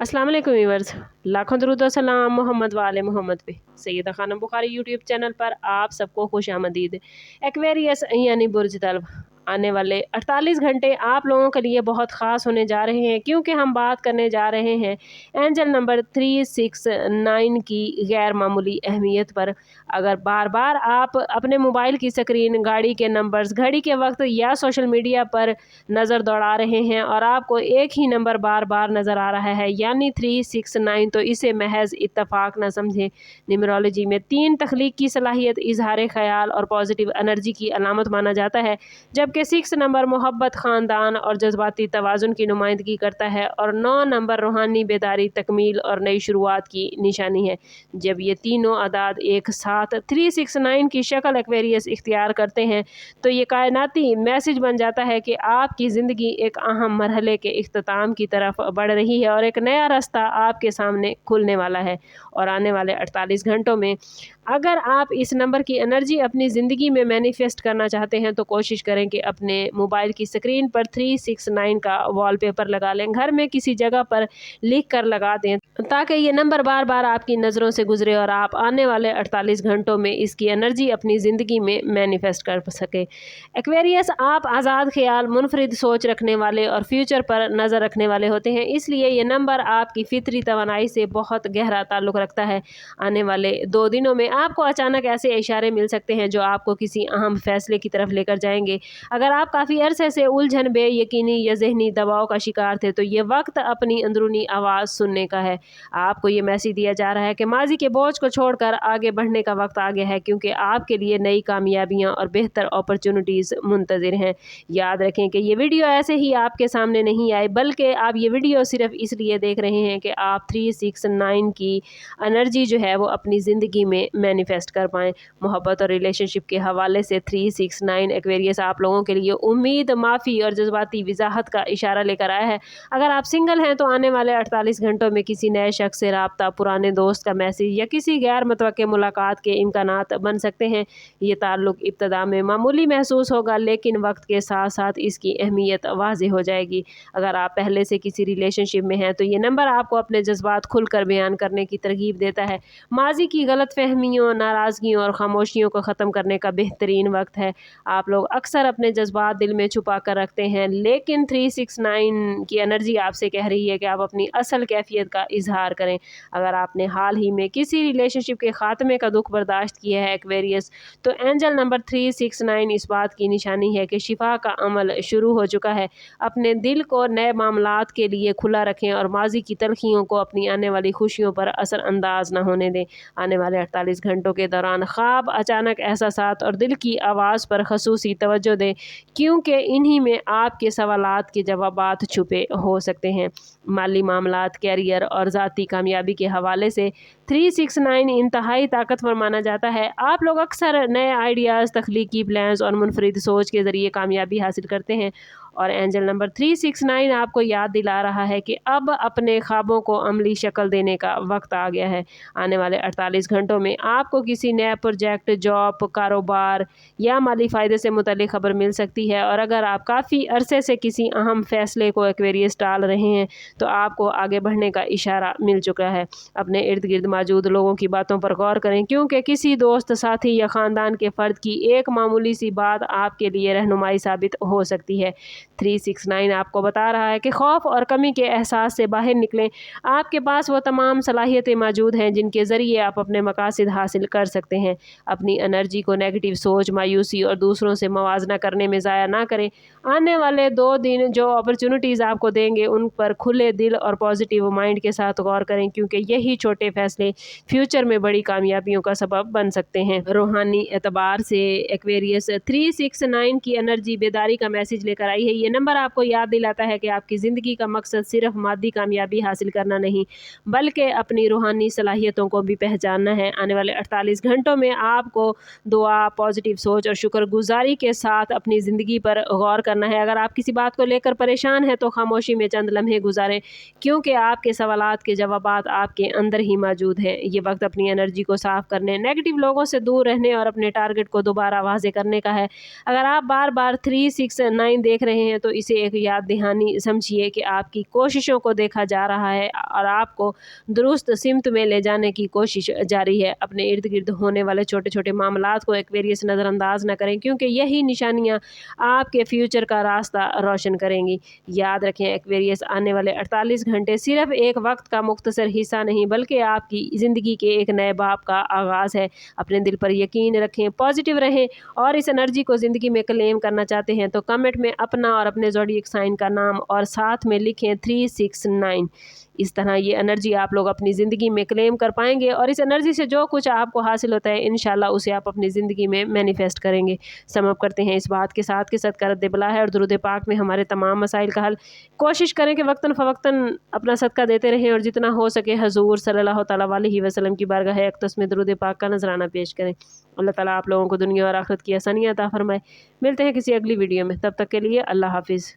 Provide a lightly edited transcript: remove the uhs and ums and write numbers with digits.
अस्सलाम वालेकुम व्यूअर्स, लाखों दरूद और सलाम मोहम्मद वाले मोहम्मद पे। सैयदा खानम बुखारी यूट्यूब चैनल पर आप सबको खुश आमदीद। एक्वेरियस यानी बुर्ज तलब आने वाले 48 घंटे आप लोगों के लिए बहुत ख़ास होने जा रहे हैं, क्योंकि हम बात करने जा रहे हैं एंजल नंबर 369 की गैर मामूली अहमियत पर। अगर बार बार आप अपने मोबाइल की स्क्रीन, गाड़ी के नंबर्स, घड़ी के वक्त या सोशल मीडिया पर नज़र दौड़ा रहे हैं और आपको एक ही नंबर बार बार नज़र आ रहा है यानी 369, तो इसे महज इत्तफाक न समझें। न्यूमरोलॉजी में 3 तख्लीक की सलाहियत इजहार ख्याल और पॉजिटिव एनर्जी की अलामत माना जाता है, जबकि 6 नंबर मोहब्बत, ख़ानदान और जज्बाती तवाज़ुन की नुमाइंदगी करता है और 9 नंबर रूहानी बेदारी, तकमील और नई शुरुआत की निशानी है। जब ये तीनों अदाद एक साथ 369 की शक्ल एक्वेरियस इख्तियार करते हैं तो ये कायनाती मैसेज बन जाता है कि आपकी ज़िंदगी एक अहम मरहले के इख्तिताम की तरफ बढ़ रही है और एक नया रास्ता आपके सामने खुलने वाला है। और आने वाले 48 घंटों में अगर आप इस नंबर की एनर्जी अपनी ज़िंदगी में मैनिफेस्ट करना चाहते हैं तो कोशिश करें कि अपने मोबाइल की स्क्रीन पर 369 का वॉलपेपर लगा लें, घर में किसी जगह पर लिख कर लगा दें, ताकि ये नंबर बार बार आपकी नज़रों से गुजरे और आप आने वाले 48 घंटों में इसकी एनर्जी अपनी ज़िंदगी में मैनिफेस्ट कर सके। एक्वेरियस आप आज़ाद ख्याल, मुनफरिद सोच रखने वाले और फ्यूचर पर नज़र रखने वाले होते हैं, इसलिए ये नंबर आपकी फितरी तवानाई से बहुत गहरा ताल्लुक़ रखता है। आने वाले 2 दिनों में आपको अचानक ऐसे इशारे मिल सकते हैं जो आपको किसी अहम फैसले की तरफ लेकर जाएंगे। अगर आप काफ़ी अरसे से उलझन, बेयकीनी या जहनी दबाव का शिकार थे तो ये वक्त अपनी अंदरूनी आवाज़ सुनने का है। आपको ये मैसेज दिया जा रहा है कि माजी के बोझ को छोड़कर आगे बढ़ने का वक्त आ गया है, क्योंकि आपके लिए नई कामयाबियाँ और बेहतर अपॉर्चुनिटीज़ मुंतज़िर हैं। याद रखें कि ये वीडियो ऐसे ही आपके सामने नहीं आई, बल्कि आप ये वीडियो सिर्फ इसलिए देख रहे हैं कि आप 369 की एनर्जी जो है वो अपनी ज़िंदगी में मैनिफेस्ट कर पाएँ। मोहब्बत और रिलेशनशिप के हवाले से 369 एक्वेरियस आप लोगों के लिए उम्मीद, माफ़ी और जज्बाती वजाहत का इशारा लेकर आया है। अगर आप सिंगल हैं तो आने वाले 48 घंटों में किसी नए शख्स से राब्ता, पुराने दोस्त का मैसेज या किसी गैर मुतवक्के मुलाकात के इम्कानात बन सकते हैं। ये ताल्लुक़ इब्तदा में मामूली महसूस होगा, लेकिन वक्त के साथ साथ इसकी अहमियत वाज़ेह हो जाएगी। अगर आप पहले से किसी रिलेशनशिप में हैं तो ये नंबर आपको अपने जज्बात खुलकर बयान करने की तरगीब देता है। माजी की गलतफहमियों, नाराज़गियों और खामोशियों को ख़त्म करने का बेहतरीन वक्त है। आप लोग अक्सर अपने जज्बात दिल में छुपा कर रखते हैं, लेकिन 369 की एनर्जी आपसे कह रही है कि आप अपनी असल कैफियत का इजहार करें। अगर आपने हाल ही में किसी रिलेशनशिप के ख़ात्मे का दुख बर्दाश्त किया है एक्वेरियस, तो एंजल नंबर 369 इस बात की निशानी है कि शिफा का अमल शुरू हो चुका है। अपने दिल को नए मामलात के लिए खुला रखें और माजी की तलखियों को अपनी आने वाली खुशियों पर असरअंदाज न होने दें। आने वाले 48 घंटों के दौरान ख्वाब, अचानक एहसासात और दिल की आवाज़ पर खसूसी तवज्जो दें, क्योंकि इन्हीं में आपके सवालात के जवाबात छुपे हो सकते हैं। माली मामलात, कैरियर और ज़ाती कामयाबी के हवाले से 369 इंतहाई ताकतवर माना जाता है। आप लोग अक्सर नए आइडियाज़, तख्लीकी प्लान्स और मुनफरिद सोच के ज़रिए कामयाबी हासिल करते हैं और एंजल नंबर 369 आपको याद दिला रहा है कि अब अपने ख्वाबों को अमली शक्ल देने का वक्त आ गया है। आने वाले 48 घंटों में आपको किसी नया प्रोजेक्ट, जॉब, कारोबार या माली फ़ायदे से मुतल्लिक़ खबर मिल सकती है और अगर आप काफ़ी अरसे से किसी अहम फ़ैसले को एक्वेरियस टाल रहे हैं तो आपको आगे बढ़ने का इशारा मिल चुका है। अपने इर्द गिर्द मौजूद लोगों की बातों पर गौर करें, क्योंकि किसी दोस्त, साथी या ख़ानदान के फ़र्द की एक मामूली सी बात आपके लिए रहनुमाई साबित हो सकती है। 369 आपको बता रहा है कि खौफ और कमी के एहसास से बाहर निकलें। आपके पास वो तमाम सलाहियतें मौजूद हैं जिनके ज़रिए आप अपने मकासद हासिल कर सकते हैं। अपनी एनर्जी को नेगेटिव सोच, मायूसी और दूसरों से मवाजना करने में ज़ाया ना करें। आने वाले 2 दिन जो अपॉर्चुनिटीज़ आपको देंगे उन पर खुले दिल और पॉजिटिव माइंड के साथ गौर करें, क्योंकि यही छोटे फैसले फ्यूचर में बड़ी कामयाबियों का सबब बन सकते हैं। रूहानी एतबार से एक्वेरियस 369 की एनर्जी बेदारी का मैसेज लेकर आई है। ये नंबर आपको याद दिलाता है कि आपकी ज़िंदगी का मकसद सिर्फ मादी कामयाबी हासिल करना नहीं, बल्कि अपनी रूहानी सलाहियतों को भी पहचानना है। आने वाले 48 घंटों में आपको दुआ, पॉजिटिव सोच और शुक्रगुजारी के साथ अपनी ज़िंदगी पर गौर करना है। अगर आप किसी बात को लेकर परेशान हैं तो खामोशी में चंद लम्हे गुजारें, क्योंकि आपके सवालात के जवाबात आपके अंदर ही मौजूद हैं। ये वक्त अपनी एनर्जी को साफ करने, नेगेटिव लोगों से दूर रहने और अपने टारगेट को दोबारा वाज़े करने का है। अगर आप बार बार 369 देख रहे रहे हैं तो इसे एक याद दहानी समझिए कि आपकी कोशिशों को देखा जा रहा है और आपको दुरुस्त सिमत में ले जाने की कोशिश जारी है। अपने इर्द गिर्द होने वाले छोटे छोटे मामलात को एक्वेरियस नज़रअंदाज न करें, क्योंकि यही निशानियाँ आपके फ्यूचर का रास्ता रोशन करेंगी। याद रखें एक्वेरियस, आने वाले 48 घंटे सिर्फ एक वक्त का मुख्तसर हिस्सा नहीं बल्कि आपकी ज़िंदगी के एक नए बाब का आगाज़ है। अपने दिल पर यकीन रखें, पॉजिटिव रहें और इस एनर्जी को ज़िंदगी में क्लेम करना चाहते हैं तो कमेंट में अपना और अपने ज़ोडिएक साइन का नाम और साथ में लिखें 369। इस तरह ये एनर्जी आप लोग अपनी ज़िंदगी में क्लेम कर पाएंगे और इस एनर्जी से जो कुछ आपको हासिल होता है इंशाल्लाह उसे आप अपनी ज़िंदगी में मैनिफेस्ट करेंगे। समअप करते हैं इस बात के साथ कि सदका रद्द बला है और दुरूद पाक में हमारे तमाम मसाइल का हल। कोशिश करें कि वक्तन फ़वक्तन अपना सदका देते रहें और जितना हो सके हजूर सल्लल्लाहु तआला अलैहि वसल्लम की बारगाह अक़दस में दुरूद पाक का नजराना पेश करें। अल्लाह ताला आप लोगों को दुनिया और आखिरत की आसानियाँ अता फरमाए। मिलते हैं किसी अगली वीडियो में, तब तक के लिए अल्लाह हाफिज़।